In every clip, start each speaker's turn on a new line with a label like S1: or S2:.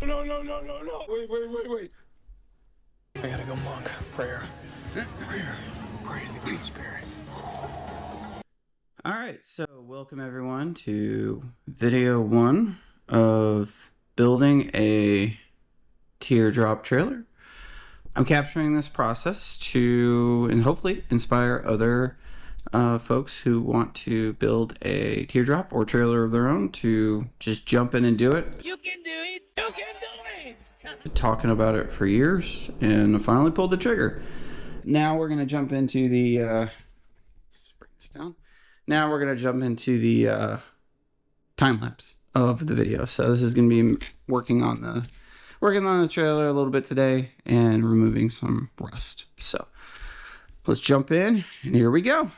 S1: No. Wait. I gotta go monk. Prayer. Pray to the Great Spirit. Alright, so welcome everyone to video 1 of building a Teardrop trailer. I'm capturing this process to, and hopefully, inspire other folks who want to build a teardrop or trailer of their own to just jump in and do it.
S2: You can do it! You can do it!
S1: Talking about it for years, and I finally pulled the trigger. Now we're gonna jump into the let's bring this down. Now we're gonna jump into the time lapse of the video. So this is gonna be working on the trailer a little bit today and removing some rust. So let's jump in, and here we go.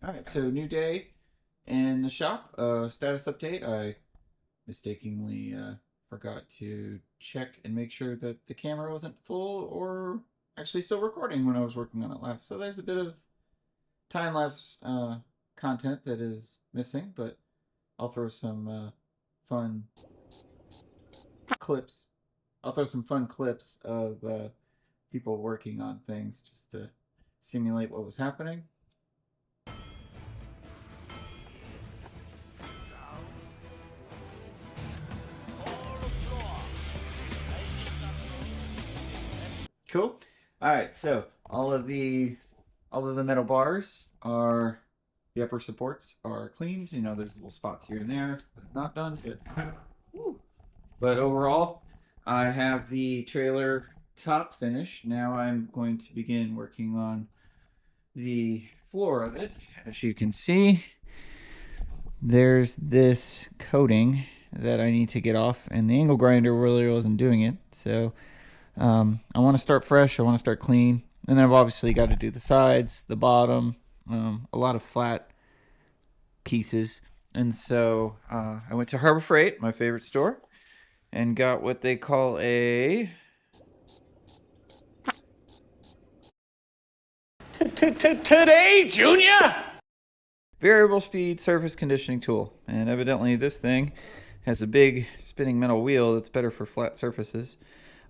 S1: Alright, so new day in the shop. Status update. I mistakenly forgot to check and make sure that the camera wasn't full or actually still recording when I was working on it last. So there's a bit of time-lapse content that is missing, but I'll throw some fun clips. I'll throw some fun clips of people working on things just to simulate what was happening. Cool. All right, so all of the metal bars are, the upper supports are cleaned. You know, there's little spots here and there, but not done. But overall, I have the trailer top finished. Now I'm going to begin working on the floor of it. As you can see, there's this coating that I need to get off, and the angle grinder really wasn't doing it. So I want to start fresh. I want to start clean. And then I've obviously got to do the sides, the bottom, a lot of flat pieces. And so I went to Harbor Freight, my favorite store, and got what they call a
S2: Today, Junior!
S1: variable speed surface conditioning tool. And evidently this thing has a big spinning metal wheel that's better for flat surfaces.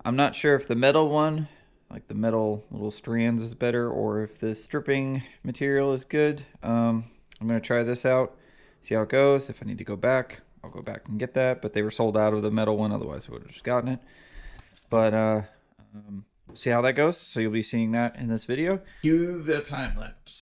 S1: I'm not sure if the metal one, like the metal little strands, is better, or if this stripping material is good. I'm going to try this out, see how it goes. If I need to go back, I'll go back and get that. But they were sold out of the metal one, otherwise I would have just gotten it. But we'll see how that goes. So you'll be seeing that in this video. Cue the time lapse.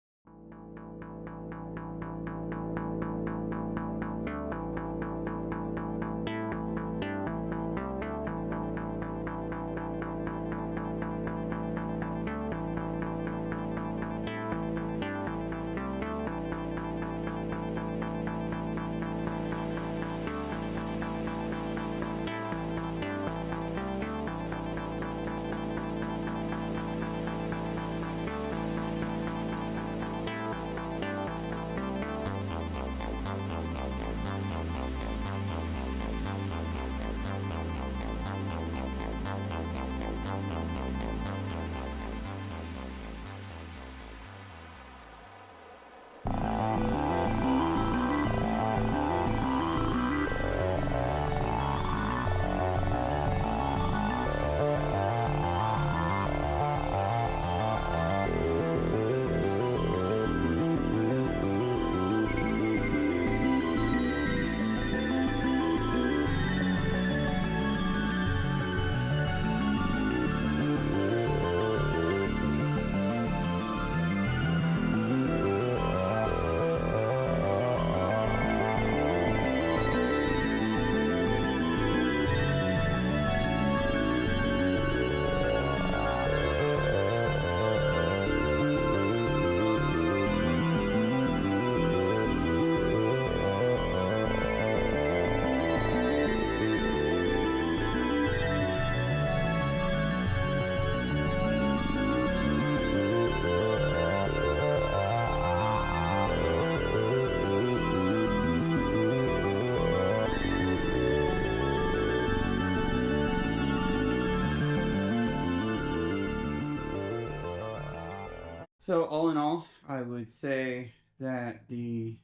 S3: So all in all, I would say that the,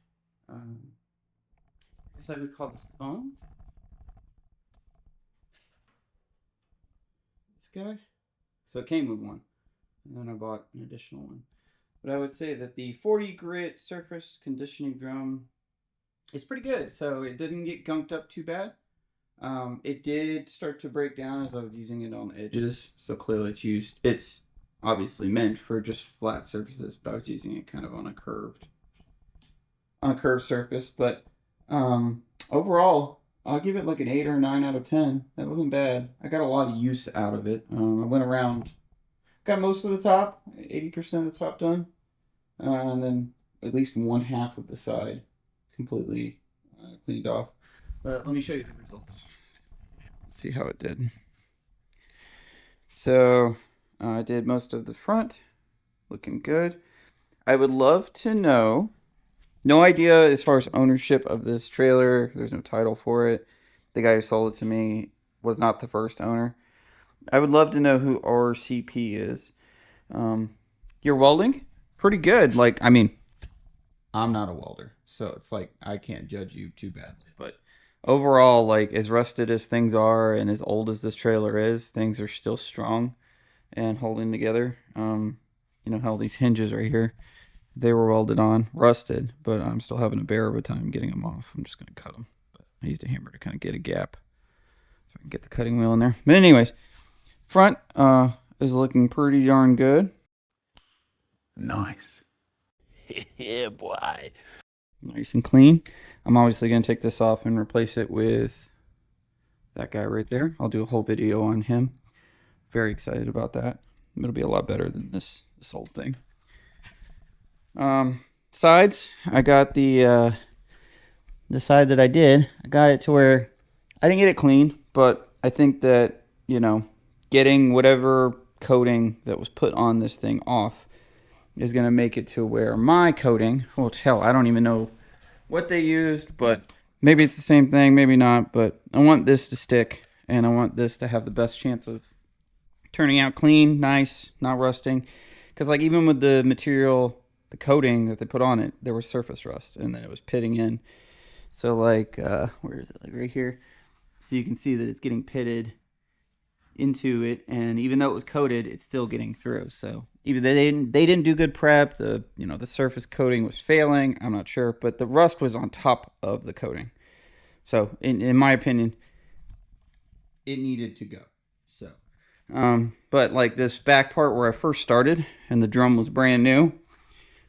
S3: I guess I would call this foam. This guy. So it came with one, and then I bought an additional one. But I would say that the 40 grit surface conditioning drum is pretty good. So it didn't get gunked up too bad. It did start to break down as I was using it on the edges. So clearly it's obviously meant for just flat surfaces, but I was using it kind of on a curved surface. But overall, I'll give it like an 8 or 9 out of 10. That wasn't bad. I got a lot of use out of it. I went around, got most of the top, 80% of the top done, and then at least one half of the side completely cleaned off. But let me show you the results. Let's see how it did. So I did most of the front, looking good. I would love to know, no idea as far as ownership of this trailer. There's no title for it. The guy who sold it to me was not the first owner. I would love to know who RCP is. Your welding, pretty good. Like, I mean, I'm not a welder, so it's like I can't judge you too badly. But overall, like as rusted as things are and as old as this trailer is, things are still strong and holding together. You know how these hinges right here, they were welded on, rusted, but I'm still having a bear of a time getting them off. I'm just gonna cut them. But I used a hammer to kind of get a gap so I can get the cutting wheel in there. But anyways, front is looking pretty darn good.
S1: Nice.
S2: Yeah, boy.
S3: Nice and clean. I'm obviously going to take this off and replace it with that guy right there. I'll do a whole video on him. Very excited about that. It'll be a lot better than this old thing. Sides, I got the side that I did. I got it to where I didn't get it clean, but I think that, you know, getting whatever coating that was put on this thing off is going to make it to where my coating, well, hell, I don't even know what they used, but maybe it's the same thing, maybe not, but I want this to stick, and I want this to have the best chance of turning out clean, nice, not rusting, because like even with the material, the coating that they put on it, there was surface rust, and then it was pitting in. So like, where is it? Like right here. So you can see that it's getting pitted into it, and even though it was coated, it's still getting through. So either they didn't do good prep, the surface coating was failing, I'm not sure, but the rust was on top of the coating. So in my opinion, it needed to go. So but like this back part where I first started and the drum was brand new,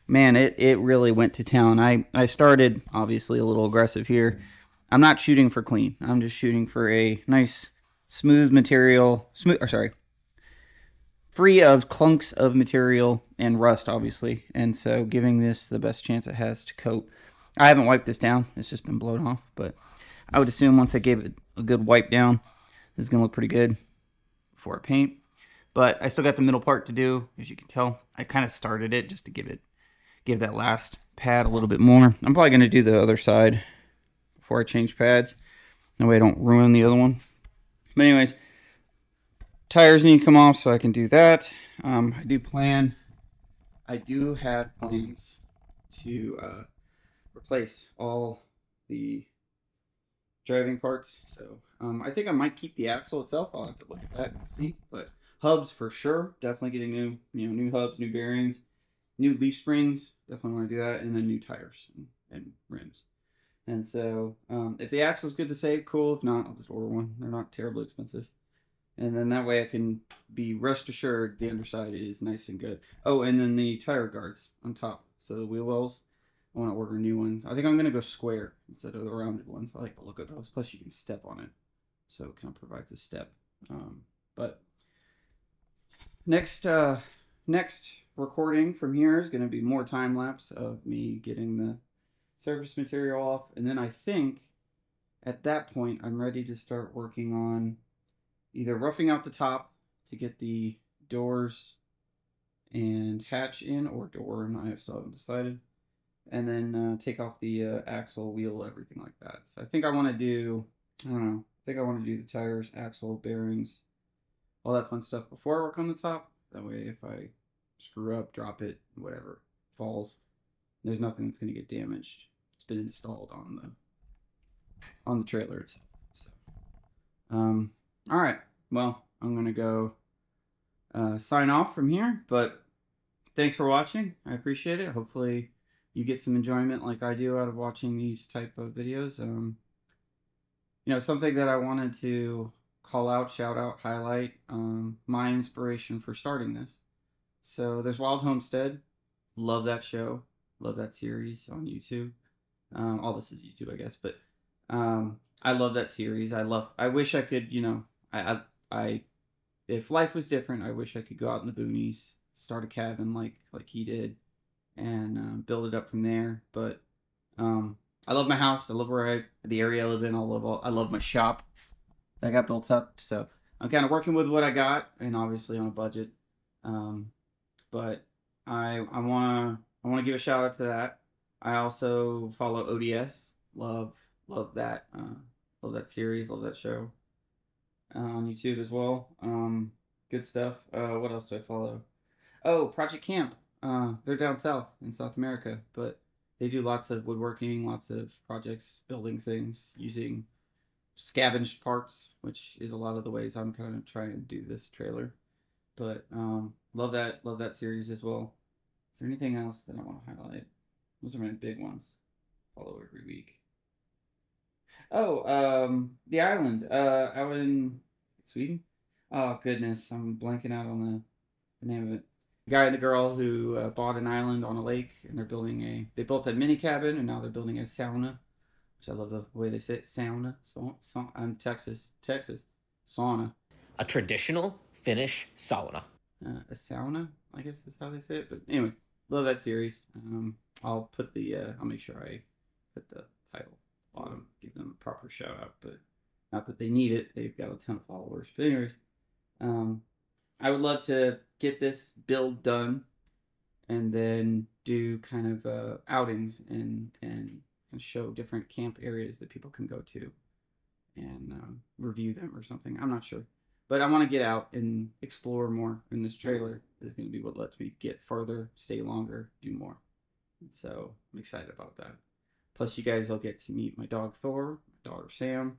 S3: man, it really went to town. I started obviously a little aggressive here. I'm not shooting for clean. I'm just shooting for a nice smooth material, free of clunks of material and rust, obviously. And so giving this the best chance it has to coat. I haven't wiped this down. It's just been blown off. But I would assume once I gave it a good wipe down, this is going to look pretty good before I paint. But I still got the middle part to do, as you can tell. I kind of started it just to give that last pad a little bit more. I'm probably going to do the other side before I change pads. That way I don't ruin the other one. But anyways, tires need to come off so I can do that. I do have plans to replace all the driving parts. So I think I might keep the axle itself. I'll have to look at that and see. But hubs for sure. Definitely getting new hubs, new bearings, new leaf springs. Definitely want to do that. And then new tires and rims. And so if the axle's good to save, cool. If not, I'll just order one. They're not terribly expensive. And then that way I can be rest assured the underside is nice and good. Oh, and then the tire guards on top. So the wheel wells, I want to order new ones. I think I'm going to go square instead of the rounded ones. I like the look of those. Plus you can step on it. So it kind of provides a step. But next recording from here is going to be more time lapse of me getting the surface material off. And then I think at that point I'm ready to start working on either roughing out the top to get the doors and hatch in, or door, and I still haven't decided. And then take off the axle, wheel, everything like that. So I think I want to do, I don't know, I think I want to do the tires, axle, bearings, all that fun stuff before I work on the top. That way if I screw up, drop it, whatever, falls, there's nothing that's going to get damaged. It's been installed on the trailer itself. So, all right. Well, I'm going to go sign off from here, but thanks for watching. I appreciate it. Hopefully you get some enjoyment like I do out of watching these type of videos. Something that I wanted to call out, shout out, highlight, my inspiration for starting this. So there's Wild Homestead. Love that show. Love that series on YouTube. All this is YouTube, I guess, but I love that series. I wish I could, I if life was different, I wish I could go out in the boonies, start a cabin like he did, and build it up from there. But I love my house. I love the area I live in. I love my shop that got built up. So I'm kind of working with what I got, and obviously on a budget. But I wanna give a shout out to that. I also follow ODS. Love that. Love that series. Love that show. On YouTube as well. Good stuff. What else do I follow? Oh, Project Camp. They're down south in South America, but they do lots of woodworking, lots of projects, building things using scavenged parts, which is a lot of the ways I'm kind of trying to do this trailer. But love that series as well. Is there anything else that I want to highlight? Those are my big ones. Follow every week. Oh, the island. Out in Sweden. Oh goodness, I'm blanking out on the name of it. The guy and the girl who bought an island on a lake, and they built a mini cabin, and now they're building a sauna, which I love the way they say it, sauna. I'm Texas, sauna.
S2: A traditional Finnish sauna.
S3: A sauna, I guess is how they say it. But anyway, love that series. I'll make sure I put the title bottom, give them a proper shout out, but not that they need it. They've got a ton of followers. But anyways, I would love to get this build done and then do kind of outings and show different camp areas that people can go to and review them or something. I'm not sure. But I want to get out and explore more. And this trailer is going to be what lets me get further, stay longer, do more. So I'm excited about that. Plus, you guys will get to meet my dog Thor, my daughter Sam.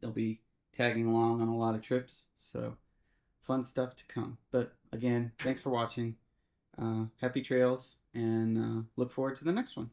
S3: They'll be tagging along on a lot of trips. So fun stuff to come. But again, thanks for watching. Happy trails, and look forward to the next one.